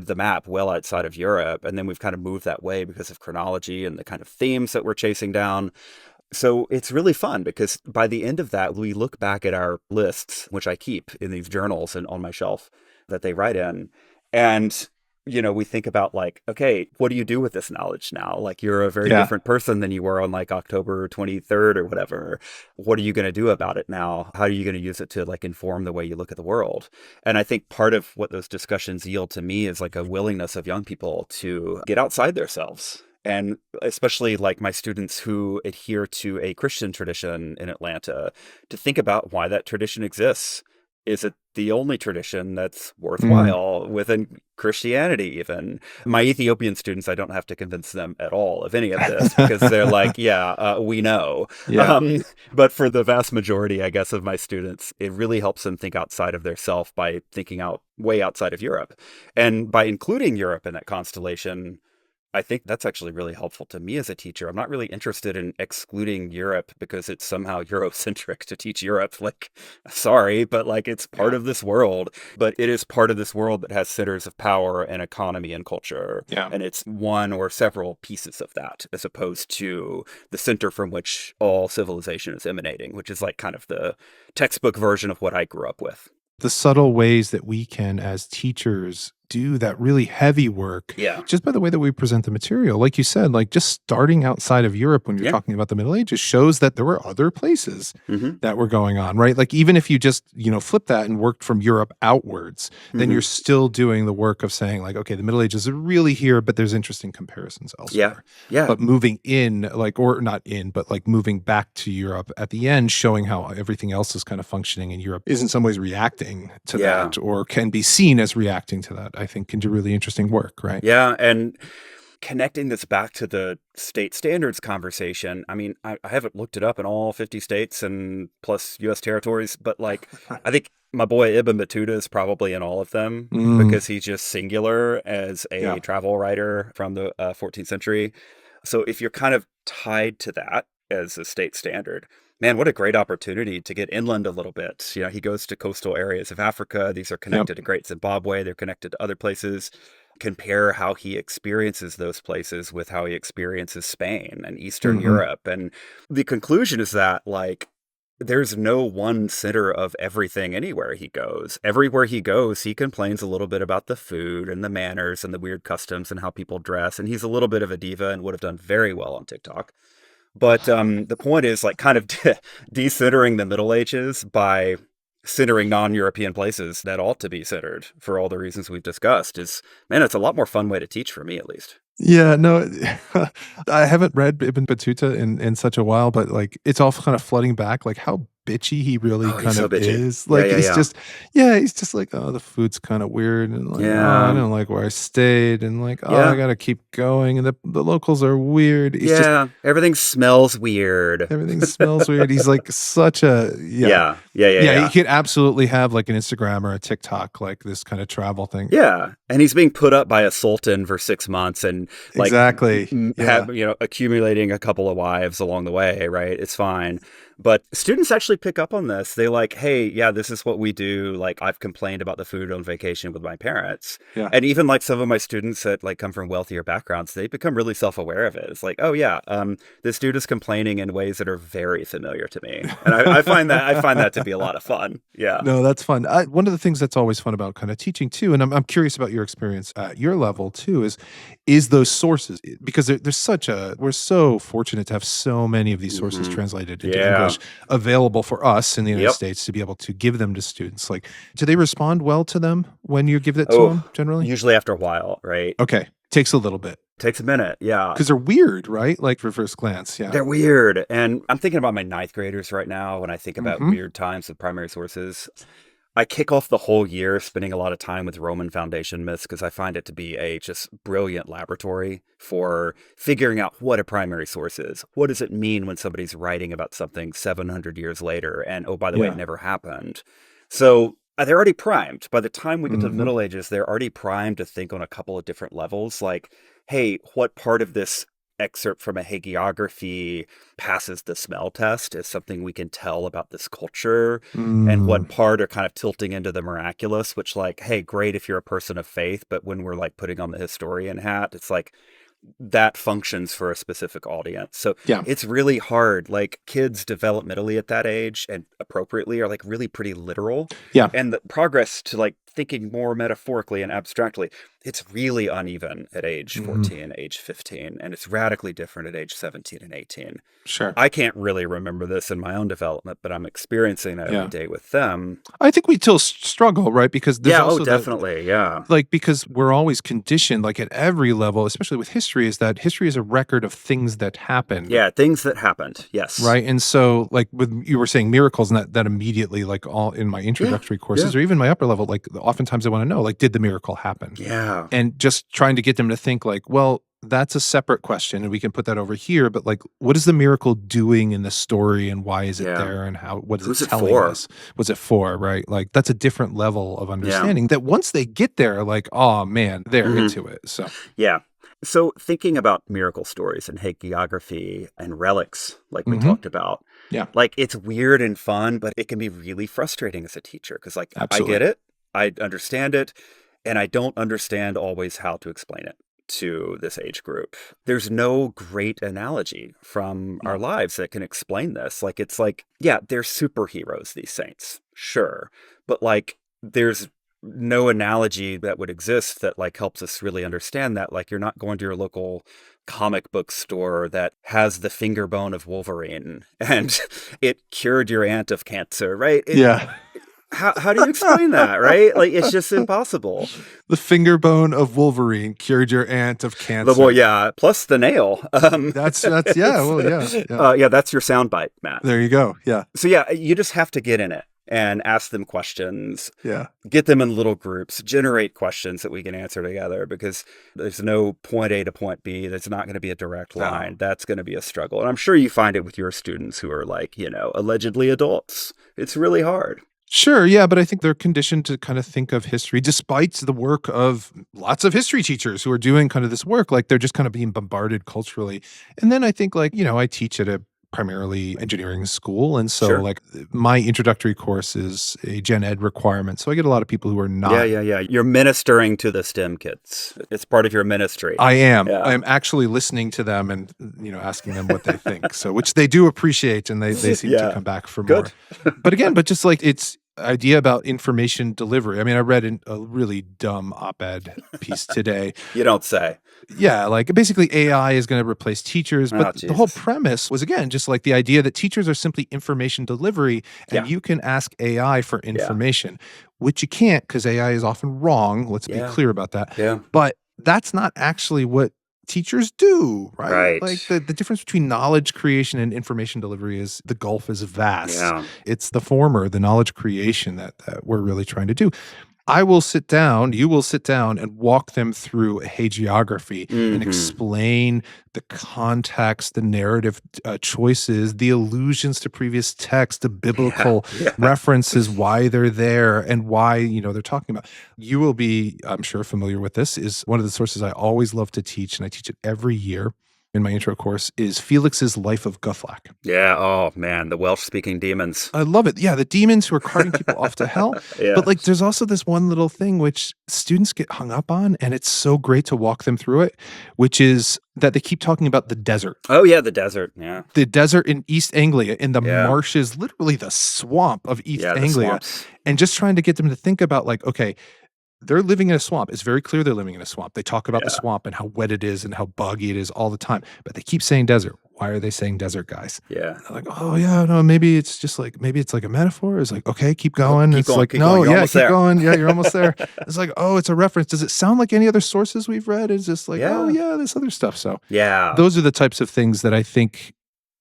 the map well outside of Europe, and then we've kind of moved that way because of chronology and the kind of themes that we're chasing down. So it's really fun because by the end of that, we look back at our lists, which I keep in these journals and on my shelf that they write in. And, we think about like, okay, what do you do with this knowledge now? Like you're a very different person than you were on like October 23rd or whatever. What are you going to do about it now? How are you going to use it to like inform the way you look at the world? And I think part of what those discussions yield to me is like a willingness of young people to get outside themselves. And especially like my students who adhere to a Christian tradition in Atlanta, to think about why that tradition exists. Is it the only tradition that's worthwhile within Christianity even? My Ethiopian students, I don't have to convince them at all of any of this because they're like, we know. Yeah. But for the vast majority, I guess, of my students, it really helps them think outside of their self by thinking out way outside of Europe. And by including Europe in that constellation, I think that's actually really helpful to me as a teacher. I'm not really interested in excluding Europe because it's somehow Eurocentric to teach Europe. Like, sorry, but like it's part of this world, but it is part of this world that has centers of power and economy and culture. Yeah. And it's one or several pieces of that, as opposed to the center from which all civilization is emanating, which is like kind of the textbook version of what I grew up with. The subtle ways that we can, as teachers, do that really heavy work just by the way that we present the material. Like you said, like just starting outside of Europe when you're talking about the Middle Ages shows that there were other places that were going on, right? Like even if you just, flip that and worked from Europe outwards, then you're still doing the work of saying like, okay, the Middle Ages are really here, but there's interesting comparisons elsewhere. Yeah. But moving in, like, or not in, but like moving back to Europe at the end, showing how everything else is kind of functioning in Europe is in some ways reacting to that, or can be seen as reacting to that, I think can do really interesting work, right? Yeah, and connecting this back to the state standards conversation, I mean, I haven't looked it up in all 50 states and plus U.S. territories, but like, I think my boy Ibn Battuta is probably in all of them because he's just singular as a travel writer from the 14th century. So if you're kind of tied to that as a state standard, man, what a great opportunity to get inland a little bit. He goes to coastal areas of Africa. These are connected to Great Zimbabwe. They're connected to other places. Compare how he experiences those places with how he experiences Spain and Eastern Europe. And the conclusion is that, like, there's no one center of everything anywhere he goes. Everywhere he goes, he complains a little bit about the food and the manners and the weird customs and how people dress. And he's a little bit of a diva and would have done very well on TikTok. But the point is like kind of decentering the Middle Ages by centering non-European places that ought to be centered for all the reasons we've discussed is, man, it's a lot more fun way to teach for me, at least. Yeah, no, I haven't read Ibn Battuta in such a while, but, like, it's all kind of flooding back, like, how bitchy he really Oh, he's kind so of bitchy. is. Yeah, Like, yeah, he's yeah. just yeah, he's just like, "Oh, the food's kinda weird," and like, "Oh, I Yeah. don't like where I stayed," and like, "Oh, I Yeah. gotta keep going," and the locals are weird. He's just Yeah. Everything smells weird. everything smells weird. He's like such a yeah. Yeah. Yeah, yeah, Yeah, he yeah. could absolutely have, like, an Instagram or a TikTok, like, this kinda travel thing. Yeah, and he's being put up by a sultan for 6 months and, like, Exactly. Yeah. accumulating a couple of wives along the way, right? It's fine. But students actually pick up on this. They like, "Hey, yeah, this is what we do. Like, I've complained about the food on vacation with my parents." Yeah. And even, like, some of my students that, like, come from wealthier backgrounds, they become really self-aware of it. It's like, "Oh, yeah, this dude is complaining in ways that are very familiar to me." And I find that to be a lot of fun. Yeah. No, that's fun. One of the things that's always fun about kind of teaching too, and I'm curious about your experience at your level too, is those sources because there's such a we're so fortunate to have so many of these sources Mhm. translated into Yeah. English available for us in the United Yep. States to be able to give them to students. Like, do they respond well to them when you give it to them Oh, generally? usually after a while, right? Okay, takes a little bit Takes a minute, yeah. because they're weird, right? Like for first glance, yeah. They're weird, and I'm thinking about my ninth graders right now when I think about Hmm. weird times with primary sources. I kick off the whole year spending a lot of time with Roman foundation myths because I find it to be a just brilliant laboratory for figuring out what a primary source is. What does it mean when somebody's writing about something 700 years later? And oh, by the way, it Yeah. never happened. So they're already primed. By the time we get to the Hmm. Middle Ages, they're already primed to think on a couple of different levels. Like, hey, what part of this excerpt from a hagiography passes the smell test is something we can tell about this culture, and Mm, what part are kind of tilting into the miraculous, which, like, hey, great if you're a person of faith, but when we're like putting on the historian hat, it's like that functions for a specific audience. So yeah. it's really hard. Like, kids developmentally at that age and appropriately are like really pretty literal. Yeah. And the progress to like thinking more metaphorically and abstractly, it's really uneven at age Mhm. 14, age 15, and it's radically different at age 17 and 18. Sure. I can't really remember this in my own development, but I'm experiencing that every Yeah. day with them. I think we still struggle, right? Because there's Yeah, oh, also definitely. Yeah. like because we're always conditioned, like at every level, especially with history, is that history is a record of things that happened. Yeah, things that happened. Yes. Right. And so, like, with you were saying miracles, and that immediately, like, all in my Yeah. introductory Yeah. courses or even my upper level, like, oftentimes I want to know, like, did the miracle happen? Yeah. And just trying to get them to think, like, well, that's a separate question and we can put that over here. But, like, what is the miracle doing in the story and why is it Yeah. there and what is Who's it it telling for? us? Was it for? Right. Like, that's a different level of Yeah. understanding that once they get there, like, oh man, they're Mhm. into it. So, Yeah. So thinking about miracle stories and hagiography and relics, like we mhm. talked about, Yeah, like, it's weird and fun, but it can be really frustrating as a teacher because, like, I absolutely. get it, I understand it, and I don't understand always how to explain it to this age group. There's no great analogy from our No. lives that can explain this. Like, it's like, yeah, they're superheroes, these saints, sure, but like, there's no analogy that would exist that like helps us really understand that. Like, you're not going to your local comic book store that has the finger bone of Wolverine and it cured your aunt of cancer, right? Yeah. How do you explain that, right? Like, it's just impossible. The finger bone of Wolverine cured your aunt of Well, cancer. yeah, plus the nail. That's yeah, well, yeah, yeah. Yeah, that's your soundbite, Matt. There you go. Yeah, So yeah, you just have to get in it and ask them questions, yeah. get them in little groups, generate questions that we can answer together, because there's no point A to point B. There's not going to be a direct No. line. That's going to be a struggle. And I'm sure you find it with your students who are like, allegedly adults. It's really hard. Sure, yeah, but I think they're conditioned to kind of think of history despite the work of lots of history teachers who are doing kind of this work, like they're just kind of being bombarded culturally. And then I think like, I teach at a primarily engineering school. And so Sure. like my introductory course is a gen ed requirement. So I get a lot of people who are not. Yeah. You're ministering to the STEM kids. It's part of your ministry. I am. Yeah. I'm actually listening to them and asking them what they think. So which they do appreciate and they seem to Yeah. come back for Good. more. But again, just like idea about information delivery. I mean, I read a really dumb op-ed piece today. You don't say. Yeah, like basically AI is going to replace teachers, Oh, but the whole Jesus. premise was, again, just like the idea that teachers are simply information delivery and Yeah. you can ask AI for Yeah. information, which you can't because AI is often wrong. Let's be Yeah. clear about that. Yeah. But that's not actually what teachers do, right? Right. Like the difference between knowledge creation and information delivery is the gulf is vast. Yeah. It's the former, the knowledge creation that we're really trying to do. I will sit down, you will sit down and walk them through a hagiography and explain the context, the narrative choices, the allusions to previous text, the biblical references, why they're there and why, they're talking about. You will be, I'm sure, familiar with this, is one of the sources I always love to teach, and I teach it every year in my intro course, is Felix's Life of Guthlac. Yeah. Oh, man. The Welsh-speaking demons. I love it. Yeah, the demons who are carting people off to hell. Yeah. But like, there's also this one little thing which students get hung up on, and it's so great to walk them through it, which is that they keep talking about the desert. Oh, yeah, the desert. Yeah. The desert in East Anglia, in the marshes, literally the swamp of East Anglia. And just trying to get them to think about, like, okay, they're living in a swamp. It's very clear they're living in a swamp. They talk about the swamp and how wet it is and how buggy it is all the time, but they keep saying desert. Why are they saying desert, guys? Yeah. They're like, oh yeah, no, maybe it's like a metaphor. It's like, okay, keep going. Keep It's going, like, keep no, going. You're yeah, almost keep there. going. Yeah, you're almost there. It's like, oh, it's a reference. Does it sound like any other sources we've read? It's just like, oh yeah, this other stuff. So those are the types of things that I think,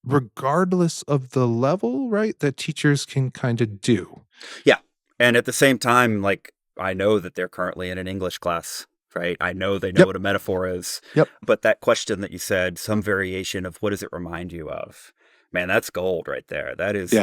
regardless of the level, right, that teachers can kind of do. Yeah. And at the same time, like, I know that they're currently in an English class, right? I know they know what a metaphor is. Yep. But that question that you said, some variation of what does it remind you of? Man, that's gold right there. That is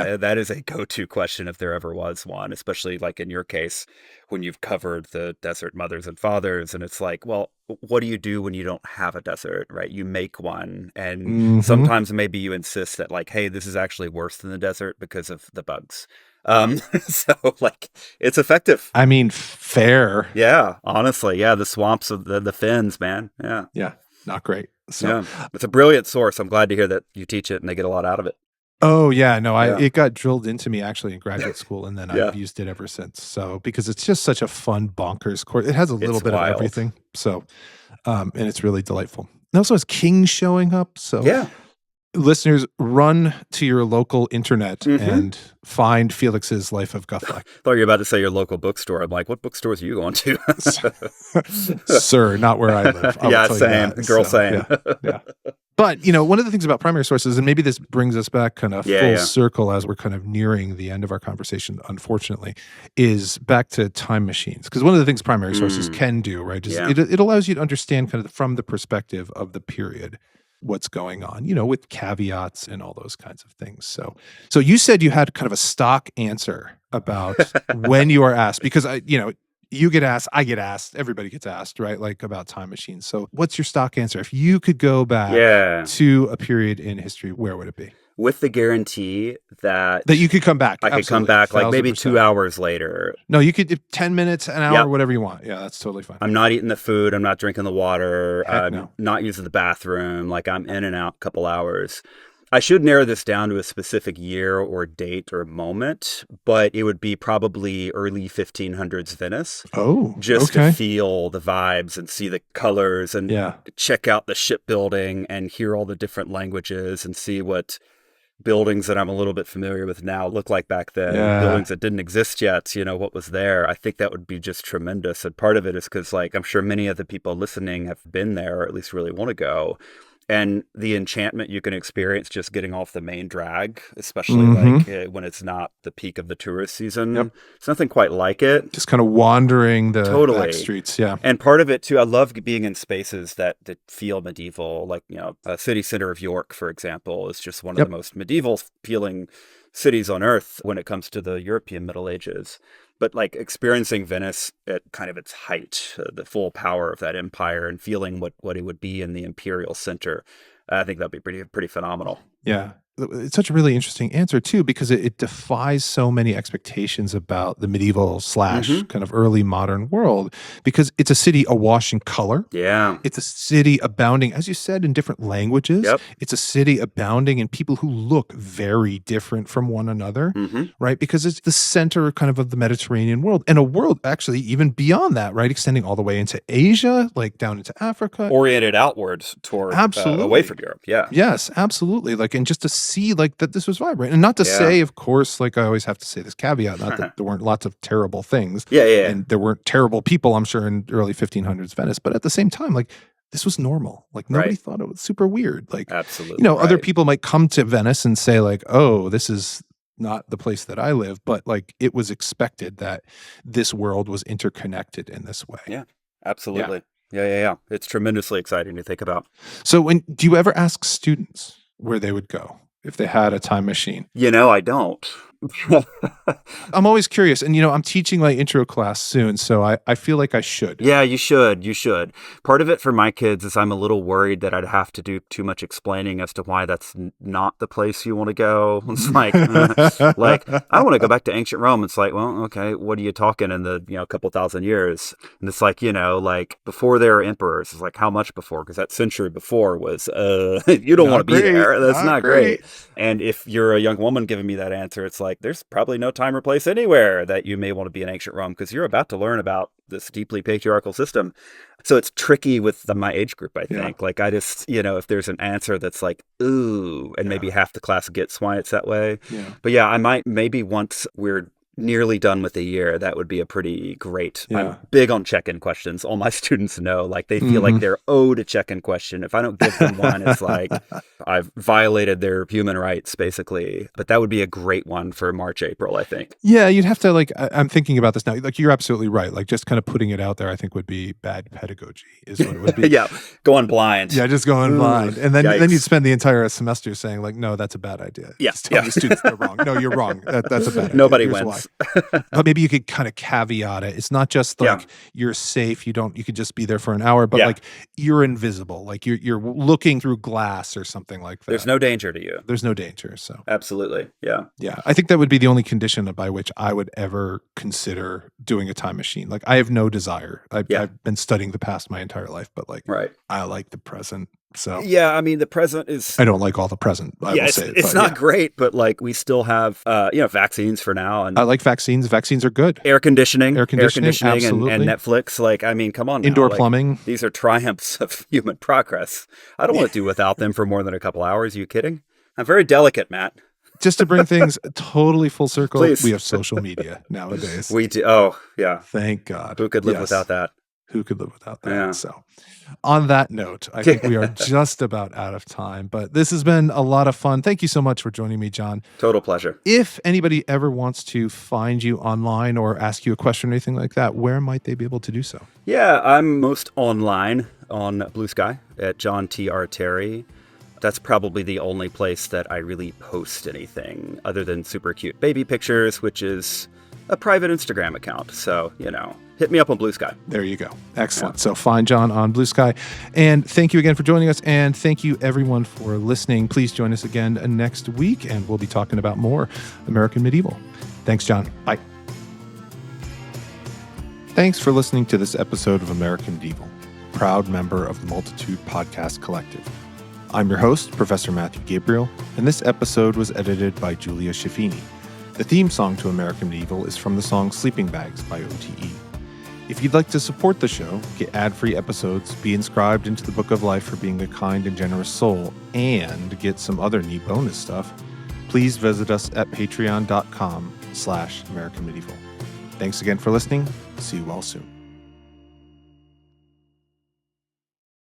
a go-to question if there ever was one, especially like in your case, when you've covered the desert mothers and fathers. And it's like, well, what do you do when you don't have a desert, right? You make one. And sometimes maybe you insist that, like, hey, this is actually worse than the desert because of the bugs. So like, it's effective. I mean, fair. Yeah, honestly. Yeah, the swamps of the fens, man. Yeah. Yeah, not great. So it's a brilliant source. I'm glad to hear that you teach it and they get a lot out of it. Oh yeah, no, it got drilled into me actually in graduate school, and then I've used it ever since. So because it's just such a fun bonkers course. It has a little bit of everything. So and it's really delightful. It also has kings showing up. So listeners, run to your local internet and find Felix's Life of Guthlac. I thought you were about to say your local bookstore. I'm like, what bookstores are you going to? Sir, not where I live. Same. Girl, same. Yeah. But, one of the things about primary sources, and maybe this brings us back kind of full circle as we're kind of nearing the end of our conversation, unfortunately, is back to time machines. Because one of the things primary sources can do, right, is it allows you to understand kind of from the perspective of the period what's going on, with caveats and all those kinds of things. So you said you had kind of a stock answer about when you are asked, because you get asked, I get asked, everybody gets asked, right? Like about time machines. So what's your stock answer? If you could go back to a period in history, where would it be? With the guarantee that you could come back. I could come back like maybe 2 hours later. No, you could 10 minutes, an hour, whatever you want. Yeah, that's totally fine. I'm not eating the food. I'm not drinking the water. I'm not using the bathroom. Like, I'm in and out a couple hours. I should narrow this down to a specific year or date or moment, but it would be probably early 1500s Venice. Oh, just to feel the vibes and see the colors and check out the shipbuilding and hear all the different languages and see what buildings that I'm a little bit familiar with now look like back then. Buildings that didn't exist yet, what was there. I think that would be just tremendous. And part of it is because, like, I'm sure many of the people listening have been there or at least really want to go. And the enchantment you can experience just getting off the main drag, especially when it's not the peak of the tourist season. It's nothing quite like it. Just kind of wandering the back streets, And part of it, too, I love being in spaces that feel medieval. Like, a city center of York, for example, is just one of the most medieval feeling cities on earth when it comes to the European Middle Ages. But like experiencing Venice at kind of its height, the full power of that empire, and feeling what it would be in the imperial center, I think that'd be pretty phenomenal. Yeah. it's such a really interesting answer too, because it defies so many expectations about the medieval / kind of early modern world, because it's a city awash in color. Yeah. It's a city abounding, as you said, in different languages. Yep. It's a city abounding in people who look very different from one another, right? Because it's the center kind of the Mediterranean world, and a world actually even beyond that, right? Extending all the way into Asia, like down into Africa. Oriented outwards toward away from Europe. Yeah. Yes, absolutely. Like, and just to see like that this was vibrant. And not to say, of course, like I always have to say this caveat, not that there weren't lots of terrible things. Yeah. And there weren't terrible people, I'm sure, in early 1500s Venice. But at the same time, like, this was normal. Like, nobody thought it was super weird. Like, absolutely, other people might come to Venice and say like, oh, this is not the place that I live. But like, it was expected that this world was interconnected in this way. Yeah, absolutely. Yeah. It's tremendously exciting to think about. So do you ever ask students where they would go if they had a time machine? I don't. I'm always curious. And, I'm teaching my intro class soon, so I feel like I should. Yeah, you should. Part of it for my kids is I'm a little worried that I'd have to do too much explaining as to why that's not the place you want to go. It's like, I want to go back to ancient Rome. It's like, well, okay, what are you talking in the, couple thousand years? And it's like, like before there were emperors. It's like, how much before? Because that century before was, you don't want to be there. That's not great. And if you're a young woman giving me that answer, it's like, there's probably no time or place anywhere that you may want to be in ancient Rome, because you're about to learn about this deeply patriarchal system. So it's tricky with my age group, I think. Yeah. Like, I just, if there's an answer that's like, ooh, and maybe half the class gets why it's that way. Yeah. But I might, maybe once we're nearly done with the year, that would be a pretty great. I'm big on check-in questions. All my students know, like, they feel like they're owed a check-in question. If I don't give them one, it's like I've violated their human rights, basically. But that would be a great one for March, April, I think. Yeah, you'd have to, like, I'm thinking about this now. Like, you're absolutely right. Like, just kind of putting it out there, I think, would be bad pedagogy, is what it would be. Yeah, going blind. Yeah, just going blind. And then you'd spend the entire semester saying, like, no, that's a bad idea. Yeah. Just tell the students they're wrong. No, you're wrong. That's a bad idea. Nobody Here's wins. But maybe you could kind of caveat it. It's not just like you're safe. You could just be there for an hour, but like you're invisible. Like you're looking through glass or something like that. There's no danger to you. There's no danger. So absolutely. Yeah. Yeah. I think that would be the only condition by which I would ever consider doing a time machine. Like, I have no desire. I've been studying the past my entire life, but like, I like the present. So yeah, I mean, the present is. I don't like all the present. It's not great, but like, we still have vaccines for now, and I like vaccines. Vaccines are good. Air conditioning, absolutely. and Netflix. Like, I mean, come on, indoor plumbing. These are triumphs of human progress. I don't want to do without them for more than a couple hours. Are you kidding? I'm very delicate, Matt. Just to bring things totally full circle, Please. We have social media nowadays. We do. Oh, yeah. Thank God. Who could live without that? Who could live without that? Yeah. So on that note, I think we are just about out of time, but this has been a lot of fun. Thank you so much for joining me, John. Total pleasure. If anybody ever wants to find you online or ask you a question or anything like that, where might they be able to do so? Yeah, I'm most online on Blue Sky at John T.R. Terry. That's probably the only place that I really post anything other than super cute baby pictures, which is a private Instagram account. So, hit me up on Blue Sky. There you go. Excellent. Yeah. So find John on Blue Sky. And thank you again for joining us. And thank you, everyone, for listening. Please join us again next week, and we'll be talking about more American medieval. Thanks, John. Bye. Thanks for listening to this episode of American Medieval, proud member of the Multitude Podcast Collective. I'm your host, Professor Matthew Gabriel, and this episode was edited by Julia Schiffini. The theme song to American Medieval is from the song Sleeping Bags by OTE. If you'd like to support the show, get ad-free episodes, be inscribed into the Book of Life for being a kind and generous soul, and get some other neat bonus stuff, please visit us at patreon.com/American Medieval. Thanks again for listening. See you all soon.